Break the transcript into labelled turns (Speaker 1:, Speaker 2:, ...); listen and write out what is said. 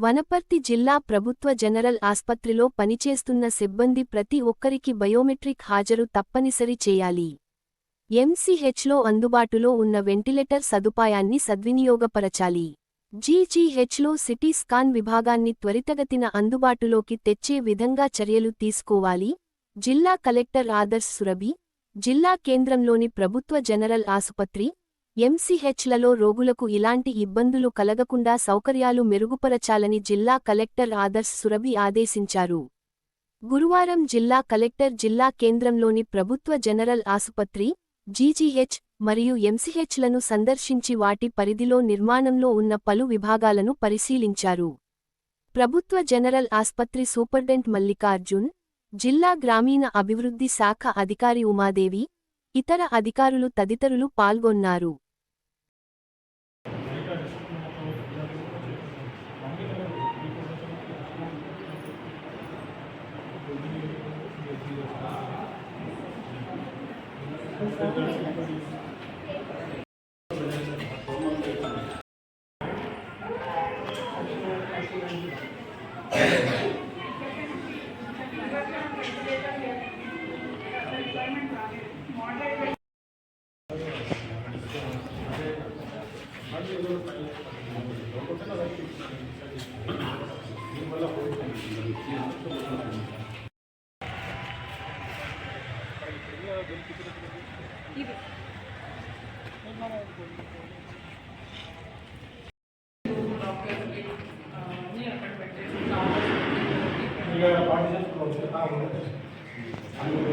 Speaker 1: వనపర్తి జిల్లా ప్రభుత్వ జనరల్ ఆస్పత్రిలో పనిచేస్తున్న సిబ్బంది ప్రతి ఒక్కరికి బయోమెట్రిక్ హాజరు తప్పనిసరి చేయాలి. ఎంసీహెచ్లో అందుబాటులో ఉన్న వెంటిలేటర్ సదుపాయాన్ని సద్వినియోగపరచాలి. జీజీహెచ్లో సిటీ స్కాన్ విభాగాన్ని త్వరితగతిన అందుబాటులోకి తెచ్చే విధంగా చర్యలు తీసుకోవాలి. జిల్లా కలెక్టర్ ఆదర్శ్ సురభి, జిల్లా కేంద్రంలోని ప్రభుత్వ జనరల్ ఆసుపత్రి, ఎంసీహెచ్లలో రోగులకు ఇలాంటి ఇబ్బందులు కలగకుండా సౌకర్యాలు మెరుగుపరచాలని జిల్లా కలెక్టర్ ఆదర్శ్ సురభి ఆదేశించారు. గురువారం జిల్లా కలెక్టర్ జిల్లా కేంద్రంలోని ప్రభుత్వ జనరల్ ఆసుపత్రి, జీజీహెచ్ మరియు ఎంసీహెచ్లను సందర్శించి వాటి పరిధిలో నిర్మాణంలో ఉన్న పలు విభాగాలను పరిశీలించారు. ప్రభుత్వ జనరల్ ఆస్పత్రి సూపరింటెండెంట్ మల్లికార్జున్, జిల్లా గ్రామీణ అభివృద్ధి శాఖ అధికారి ఉమాదేవి, ఇతర అధికారులు తదితరులు పాల్గొన్నారు.
Speaker 2: పార్టీ